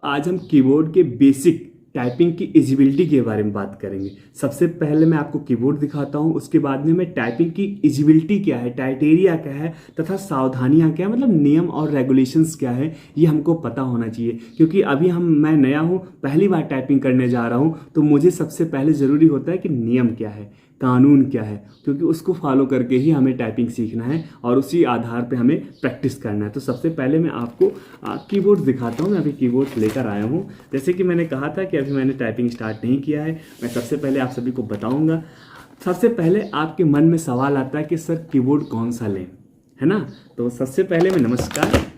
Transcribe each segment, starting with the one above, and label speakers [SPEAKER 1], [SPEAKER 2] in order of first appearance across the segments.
[SPEAKER 1] आज हम कीबोर्ड के बेसिक टाइपिंग की इजिबिलिटी के बारे में बात करेंगे। सबसे पहले मैं आपको कीबोर्ड दिखाता हूं, उसके बाद में मैं टाइपिंग की इजिबिलिटी क्या है, क्राइटेरिया क्या है तथा सावधानियां क्या है, मतलब नियम और रेगुलेशंस क्या है, ये हमको पता होना चाहिए। क्योंकि अभी मैं नया हूं, पहली बार टाइपिंग करने जा रहा हूं, तो मुझे सबसे पहले ज़रूरी होता है कि नियम क्या है, कानून क्या है, क्योंकि उसको फॉलो करके ही हमें टाइपिंग सीखना है और उसी आधार पे हमें प्रैक्टिस करना है। तो सबसे पहले मैं आपको कीबोर्ड दिखाता हूँ। मैं अभी कीबोर्ड लेकर आया हूँ। जैसे कि मैंने कहा था कि अभी मैंने टाइपिंग स्टार्ट नहीं किया है, मैं सबसे पहले आप सभी को बताऊँगा। सबसे पहले आपके मन में सवाल आता है कि सर कीबोर्ड कौन सा लें, है ना। तो सबसे पहले मैं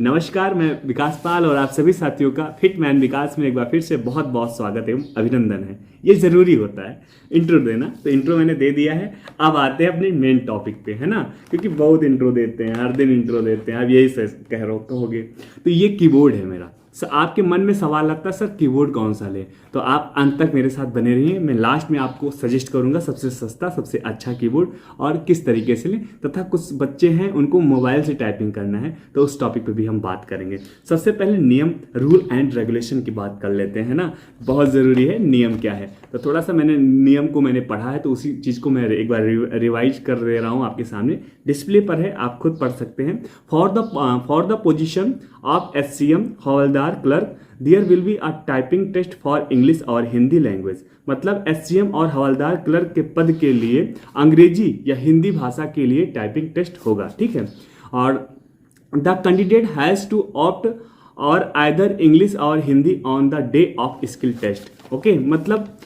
[SPEAKER 1] नमस्कार, मैं विकास पाल और आप सभी साथियों का फिटमैन विकास में एक बार फिर से बहुत बहुत स्वागत एवं अभिनंदन है। ये ज़रूरी होता है इंट्रो देना, तो इंट्रो मैंने दे दिया है। अब आते हैं अपने मेन टॉपिक पे, है ना, क्योंकि बहुत इंट्रो देते हैं, हर दिन इंट्रो देते हैं, अब यही कह रहे कहोगे। तो ये कीबोर्ड है मेरा। आपके मन में सवाल लगता है सर कीबोर्ड कौन सा ले, तो आप अंत तक मेरे साथ बने रहिए। मैं लास्ट में आपको सजेस्ट करूंगा सबसे सस्ता सबसे अच्छा कीबोर्ड और किस तरीके से लें, तथा कुछ बच्चे हैं उनको मोबाइल से टाइपिंग करना है, तो उस टॉपिक पे भी हम बात करेंगे। सबसे पहले नियम, रूल एंड रेगुलेशन की बात कर लेते हैं ना, बहुत ज़रूरी है नियम क्या है। तो थोड़ा सा नियम को मैंने पढ़ा है, तो उसी चीज़ को मैं एक बार रिवाइज कर दे रहा हूँ आपके सामने। डिस्प्ले पर है, आप खुद पढ़ सकते हैं। For the position of SCM हवलदार clerk there will be a typing test for English और हिंदी लैंग्वेज। मतलब SCM और हवलदार क्लर्क के पद के लिए अंग्रेजी या हिंदी भाषा के लिए टाइपिंग टेस्ट होगा, ठीक है। और the candidate has to opt or either English और Hindi on the day of skill test. Okay, मतलब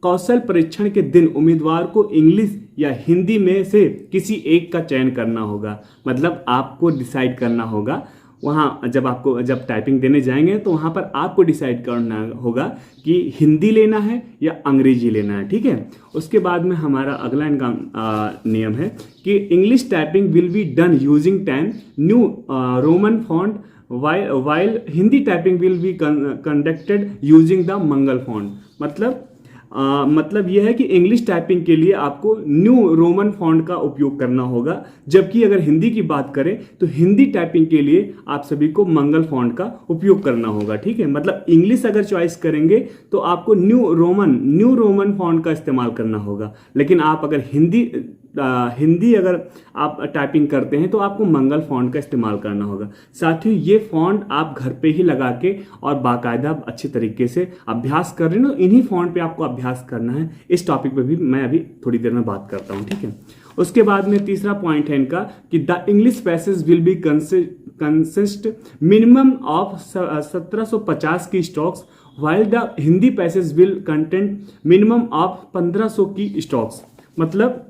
[SPEAKER 1] कौशल परीक्षण के दिन उम्मीदवार को इंग्लिश या हिंदी में से किसी एक का चयन करना होगा। मतलब आपको डिसाइड करना होगा वहाँ, जब टाइपिंग देने जाएंगे तो वहाँ पर आपको डिसाइड करना होगा कि हिंदी लेना है या अंग्रेजी लेना है, ठीक है। उसके बाद में हमारा अगला इनका नियम है कि English typing will be done using 10 new Roman font while Hindi typing will be conducted using the Mangal font. मतलब यह है कि इंग्लिश टाइपिंग के लिए आपको न्यू रोमन फॉन्ट का उपयोग करना होगा, जबकि अगर हिंदी की बात करें तो हिंदी टाइपिंग के लिए आप सभी को मंगल फॉन्ट का उपयोग करना होगा, ठीक है। मतलब इंग्लिश अगर चॉइस करेंगे तो आपको न्यू रोमन फॉन्ट का इस्तेमाल करना होगा, लेकिन आप अगर हिंदी अगर आप टाइपिंग करते हैं तो आपको मंगल फॉन्ट का इस्तेमाल करना होगा। साथ ही ये फॉन्ट आप घर पे ही लगा के और बाकायदा अच्छे तरीके से अभ्यास कर रहे हो, इन्हीं फॉन्ट पे आपको अभ्यास करना है। इस टॉपिक पे भी मैं अभी थोड़ी देर में बात करता हूँ, ठीक है। उसके बाद में तीसरा पॉइंट है इनका कि the English passage will be consist minimum of 1750 की stocks, while the Hindi passage will content minimum of 1500 की स्टॉक्स। मतलब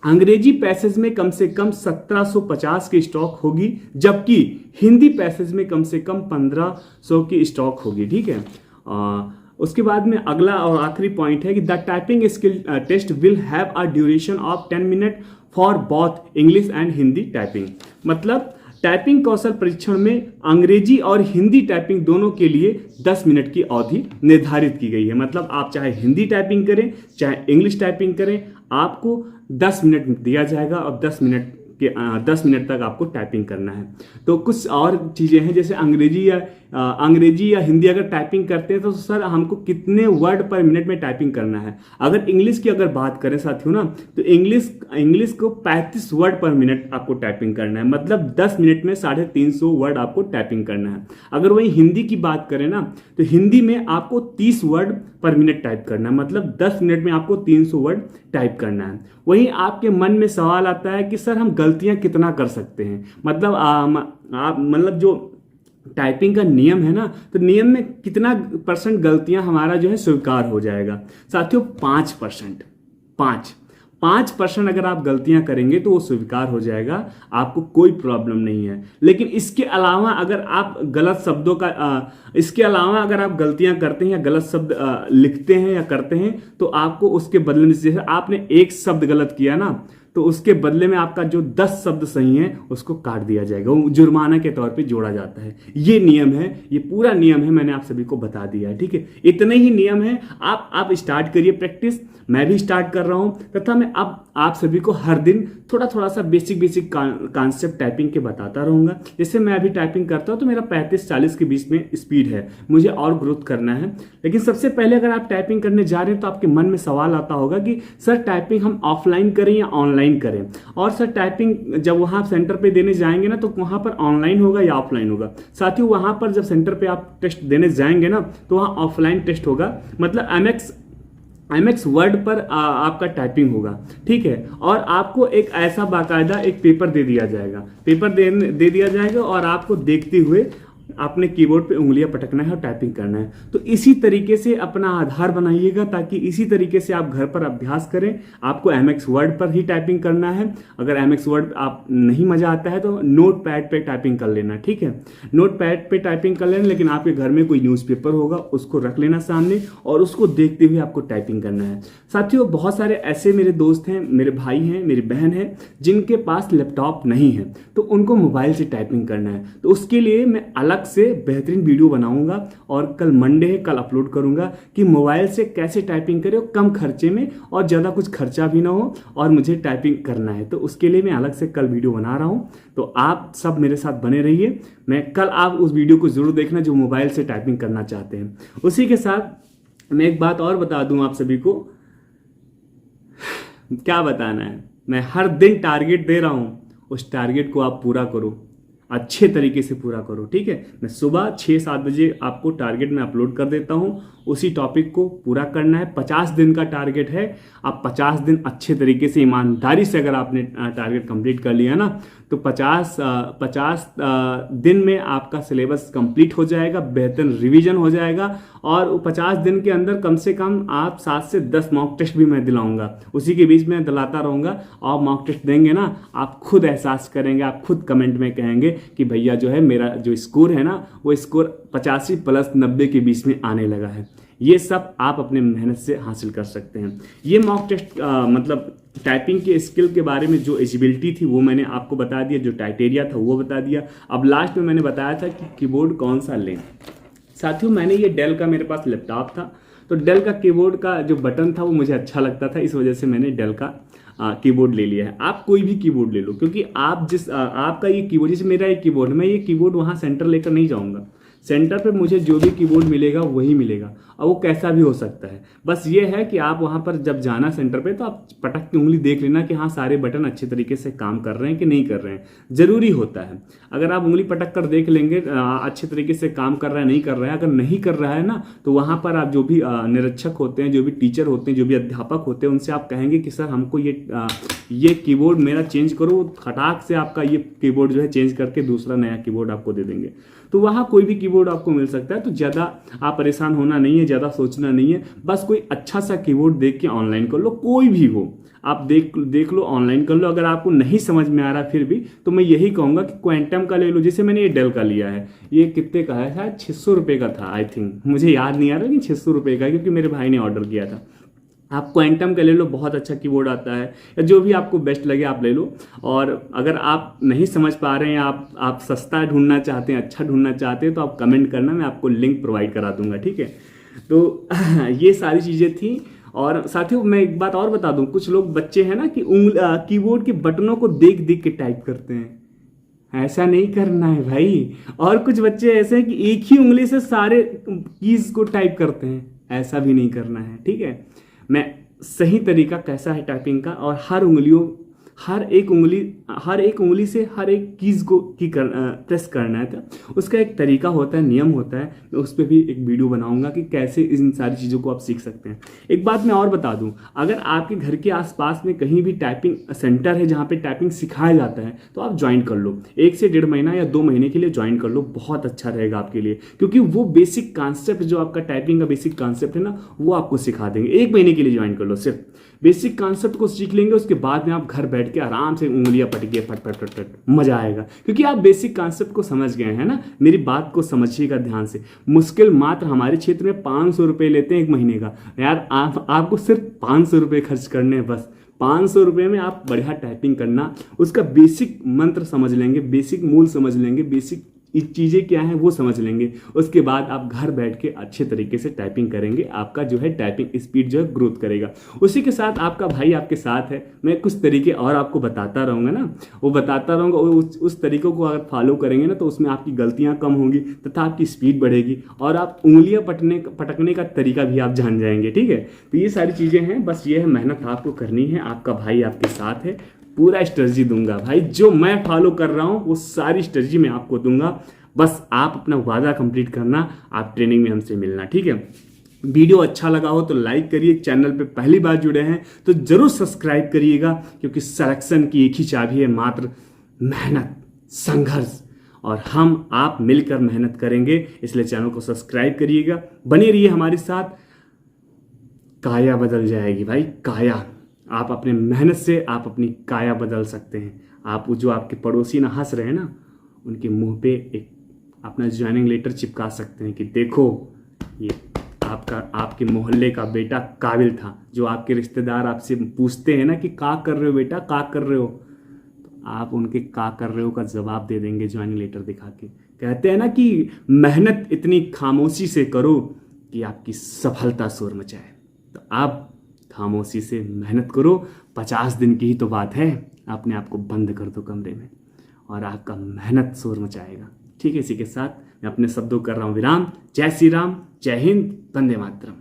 [SPEAKER 1] अंग्रेजी पैसेज में कम से कम 1750 की स्टॉक होगी, जबकि हिंदी पैसेज में कम से कम 1500 की स्टॉक होगी, ठीक है। उसके बाद में अगला और आखिरी पॉइंट है कि the typing skill test will have a duration of 10 minute for both English and Hindi typing. मतलब टाइपिंग कौशल परीक्षण में अंग्रेजी और हिंदी टाइपिंग दोनों के लिए 10 मिनट की अवधि निर्धारित की गई है। मतलब आप चाहे हिंदी टाइपिंग करें चाहे इंग्लिश टाइपिंग करें, आपको 10 मिनट दिया जाएगा और 10 मिनट तक आपको टाइपिंग करना है। तो कुछ और चीज़ें हैं, जैसे अंग्रेजी या हिंदी अगर टाइपिंग करते हैं तो सर हमको कितने वर्ड पर मिनट में टाइपिंग करना है। अगर इंग्लिश की अगर बात करें साथियों ना, तो इंग्लिश को 35 वर्ड पर मिनट आपको टाइपिंग करना है। मतलब 10 मिनट में 350 वर्ड आपको टाइपिंग करना है। अगर वही हिंदी की बात करें ना, तो हिंदी में आपको 30 वर्ड पर मिनट टाइप करना है। मतलब 10 मिनट में आपको 300 वर्ड टाइप करना है। वहीं आपके मन में सवाल आता है कि सर हम गलतियां कितना कर सकते हैं। मतलब मतलब जो टाइपिंग का नियम है ना, तो नियम में कितना % गलतियां हमारा जो है स्वीकार हो जाएगा साथियों? 5%। 5% अगर आप गलतियां करेंगे तो वो स्वीकार हो जाएगा, आपको कोई प्रॉब्लम नहीं है। लेकिन इसके अलावा अगर आप इसके अलावा अगर आप गलतियां करते हैं या गलत शब्द लिखते हैं या करते हैं, तो आपको उसके बदले में, जैसे आपने एक शब्द गलत किया ना, तो उसके बदले में आपका जो 10 शब्द सही है उसको काट दिया जाएगा, वो जुर्माना के तौर पे जोड़ा जाता है। ये नियम है, ये पूरा नियम है, मैंने आप सभी को बता दिया है, ठीक है। इतने ही नियम है, आप स्टार्ट करिए प्रैक्टिस, मैं भी स्टार्ट कर रहा हूं, तथा मैं अब आप सभी को हर दिन थोड़ा थोड़ा सा बेसिक कॉन्सेप्ट टाइपिंग के बताता रहूंगा। जैसे मैं अभी टाइपिंग करता हूं तो मेरा 35-40 के बीच में स्पीड है, मुझे और ग्रोथ करना है। लेकिन सबसे पहले अगर आप टाइपिंग करने जा रहे हैं तो आपके मन में सवाल आता होगा कि सर टाइपिंग हम ऑफलाइन करें या ऑनलाइन करें, और सर टाइपिंग जब वहां सेंटर पे देने जाएंगे ना तो वहां पर ऑनलाइन होगा या ऑफलाइन होगा। साथियों, वहां पर जब सेंटर पे आप टेस्ट देने जाएंगे ना तो वहां ऑफलाइन टेस्ट होगा, मतलब एमएक्स वर्ड पर आपका टाइपिंग होगा, ठीक है। और आपको एक ऐसा बाकायदा एक पेपर दे दिया जाएगा, दे दिया जाएगा और आपको देखते हुए आपने कीबोर्ड पे उंगलियां पटकना है और टाइपिंग करना है। तो इसी तरीके से अपना आधार बनाइएगा ताकि इसी तरीके से आप घर पर अभ्यास करें। आपको एमएक्स वर्ड पर ही टाइपिंग करना है। अगर एमएक्स वर्ड आप नहीं मजा आता है तो नोट पैड पे टाइपिंग कर लेना, ठीक है। नोट पैड पे टाइपिंग कर लेना, लेकिन आपके घर में कोई न्यूज़पेपर होगा उसको रख लेना सामने और उसको देखते हुए आपको टाइपिंग करना है। साथियों, बहुत सारे ऐसे मेरे दोस्त हैं, मेरे भाई हैं, मेरी बहन है जिनके पास लैपटॉप नहीं है, तो उनको मोबाइल से टाइपिंग करना है। तो उसके लिए मैं अलग से बेहतरीन वीडियो बनाऊंगा और कल मंडे है, कल अपलोड करूंगा कि मोबाइल से कैसे टाइपिंग करें कम खर्चे में और ज़्यादा कुछ खर्चा भी ना हो और मुझे टाइपिंग करना है। तो उसके लिए मैं अलग से कल वीडियो बना रहा हूं, तो आप सब मेरे साथ बने रहिए। मैं कल आप उस वीडियो को जरूर देखना जो मोबाइल से टाइपिंग करना चाहते हैं। उसी के साथ मैं एक बात और बता दूं आप सभी को, क्या बताना है, मैं हर दिन टारगेट दे रहा हूं, उस टारगेट को आप पूरा करो, अच्छे तरीके से पूरा करो, ठीक है। मैं सुबह 6-7 बजे आपको टारगेट में अपलोड कर देता हूं, उसी टॉपिक को पूरा करना है। 50 दिन का टारगेट है, आप 50 दिन अच्छे तरीके से ईमानदारी से अगर आपने टारगेट कंप्लीट कर लिया ना तो 50 दिन में आपका सिलेबस कंप्लीट हो जाएगा, बेहतर रिवीजन हो जाएगा और 50 दिन के अंदर कम से कम आप 7 से 10 मॉक टेस्ट भी मैं दिलाऊंगा, उसी के बीच में दिलाता रहूंगा। और मॉक टेस्ट देंगे ना, आप खुद एहसास करेंगे, आप खुद कमेंट में कहेंगे कि भैया जो है मेरा जो स्कोर है ना वो स्कोर 85 प्लस 90 के बीच में आने लगा है। ये सब आप अपने मेहनत से हासिल कर सकते हैं। ये मॉक टेस्ट मतलब टाइपिंग के स्किल के बारे में जो एलिजिबिलिटी थी वो मैंने आपको बता दिया, जो क्राइटेरिया था वो बता दिया। अब लास्ट में मैंने बताया था कि कीबोर्ड कौन सा लें। साथियों, मैंने ये डेल का मेरे पास लैपटॉप था, तो डेल का कीबोर्ड का जो बटन था वो मुझे अच्छा लगता था, इस वजह से मैंने डेल का कीबोर्ड ले लिया है। आप कोई भी कीबोर्ड ले लो, क्योंकि आप आपका ये कीबोर्ड, जैसे मेरा एक कीबोर्ड है, मैं ये कीबोर्ड वहाँ सेंटर लेकर नहीं जाऊँगा। सेंटर पे मुझे जो भी कीबोर्ड मिलेगा वही मिलेगा और वो कैसा भी हो सकता है। बस ये है कि आप वहाँ पर जब जाना सेंटर पे तो आप पटक की उंगली देख लेना कि हाँ सारे बटन अच्छे तरीके से काम कर रहे हैं कि नहीं कर रहे हैं, ज़रूरी होता है। अगर आप उंगली पटक कर देख लेंगे अच्छे तरीके से काम कर रहा है नहीं कर रहा है, अगर नहीं कर रहा है ना तो वहाँ पर आप जो भी निरीक्षक होते हैं, जो भी टीचर होते हैं, जो भी अध्यापक होते हैं, उनसे आप कहेंगे कि सर हमको ये कीबोर्ड मेरा चेंज करो, खटाक से आपका ये कीबोर्ड जो है चेंज करके दूसरा नया कीबोर्ड आपको दे देंगे। तो वहाँ कोई भी कीबोर्ड आपको मिल सकता है, तो ज़्यादा आप परेशान होना नहीं है, ज़्यादा सोचना नहीं है। बस कोई अच्छा सा कीबोर्ड देख के ऑनलाइन कर लो, कोई भी हो आप देख लो, ऑनलाइन कर लो। अगर आपको नहीं समझ में आ रहा फिर भी तो मैं यही कहूँगा कि क्वांटम का ले लो। जैसे मैंने ये डेल का लिया है, ये कितने का है, शायद 600 रुपये का था, आई थिंक, मुझे याद नहीं आ रहा कि 600 रुपये का, क्योंकि मेरे भाई ने ऑर्डर किया था। आप क्वांटम का ले लो, बहुत अच्छा कीबोर्ड आता है, या जो भी आपको बेस्ट लगे आप ले लो। और अगर आप नहीं समझ पा रहे हैं, आप सस्ता ढूंढना चाहते हैं, अच्छा ढूंढना चाहते हैं, तो आप कमेंट करना, मैं आपको लिंक प्रोवाइड करा दूंगा, ठीक है। तो ये सारी चीज़ें थी। और साथियों मैं एक बात और बता दूं, कुछ लोग बच्चे हैं ना कि कीबोर्ड के बटनों को देख देख के टाइप करते हैं, ऐसा नहीं करना है भाई। और कुछ बच्चे ऐसे हैं कि एक ही उंगली से सारे कीज को टाइप करते हैं, ऐसा भी नहीं करना है, ठीक है। मैं सही तरीका कैसा है टाइपिंग का, और हर एक उंगली से हर एक कीज को प्रेस करना है, तो उसका एक तरीका होता है, नियम होता है। मैं उस पर भी एक वीडियो बनाऊंगा कि कैसे इन सारी चीज़ों को आप सीख सकते हैं। एक बात मैं और बता दूं, अगर आपके घर के आसपास में कहीं भी टाइपिंग सेंटर है जहाँ पे टाइपिंग सिखाया जाता है तो आप ज्वाइन कर लो। 1 से 1.5 महीना या 2 महीने के लिए ज्वाइन कर लो, बहुत अच्छा रहेगा आपके लिए, क्योंकि वो बेसिक कॉन्सेप्ट जो आपका टाइपिंग का बेसिक कॉन्सेप्ट है ना वो आपको सिखा देंगे। 1 महीने के लिए ज्वाइन कर लो, सिर्फ बेसिक कॉन्सेप्ट को सीख लेंगे, उसके बाद में आप घर बैठ के आराम से उंगलियां पटकिए, फट फट फट फट, मजा आएगा, क्योंकि आप बेसिक कॉन्सेप्ट को समझ गए हैं ना। मेरी बात को समझिएगा ध्यान से। मुश्किल मात्र हमारे क्षेत्र में 500 रुपये लेते हैं 1 महीने का। यार आपको सिर्फ 500 रुपये खर्च करने हैं, बस 500 रुपये में आप बढ़िया टाइपिंग करना, उसका बेसिक मंत्र समझ लेंगे, बेसिक मूल समझ लेंगे, बेसिक चीज़ें क्या हैं वो समझ लेंगे। उसके बाद आप घर बैठ के अच्छे तरीके से टाइपिंग करेंगे, आपका जो है टाइपिंग स्पीड जो है ग्रोथ करेगा। उसी के साथ आपका भाई आपके साथ है, मैं कुछ तरीके और आपको बताता रहूँगा ना, वो बताता रहूँगा। उस तरीकों को अगर फॉलो करेंगे ना तो उसमें आपकी गलतियाँ कम होंगी तथा आपकी स्पीड बढ़ेगी और आप उंगलियाँ पटकने का तरीका भी आप जान जाएंगे। ठीक है, तो ये सारी चीज़ें हैं, बस ये है, मेहनत आपको करनी है, आपका भाई आपके साथ है, पूरा स्ट्रेटजी दूंगा भाई, जो मैं फॉलो कर रहा हूं वो सारी स्ट्रेटजी मैं आपको दूंगा। बस आप अपना वादा कंप्लीट करना, आप ट्रेनिंग में हमसे मिलना। ठीक है, वीडियो अच्छा लगा हो तो लाइक करिए, चैनल पे पहली बार जुड़े हैं तो जरूर सब्सक्राइब करिएगा, क्योंकि सिलेक्शन की एक ही चाबी है, मात्र मेहनत, संघर्ष, और हम आप मिलकर मेहनत करेंगे। इसलिए चैनल को सब्सक्राइब करिएगा, बने रहिए हमारे साथ। काया बदल जाएगी भाई, काया। आप अपने मेहनत से आप अपनी काया बदल सकते हैं। आप जो आपके पड़ोसी ना हंस रहे हैं ना, उनके मुंह पे एक अपना ज्वाइनिंग लेटर चिपका सकते हैं कि देखो ये आपके मोहल्ले का बेटा काबिल था। जो आपके रिश्तेदार आपसे पूछते हैं ना कि का कर रहे हो बेटा, का कर रहे हो, तो आप उनके का कर रहे हो का जवाब दे देंगे ज्वाइनिंग लेटर दिखा के। कहते हैं ना कि मेहनत इतनी खामोशी से करो कि आपकी सफलता शोर मचाए। तो आप खामोशी से मेहनत करो, 50 दिन की ही तो बात है, अपने आप को बंद कर दो कमरे में और आपका मेहनत शोर मचाएगा। ठीक है, इसी के साथ मैं अपने शब्दों कर रहा हूँ विराम। जय श्री राम, जय हिंद, वंदे मातरम।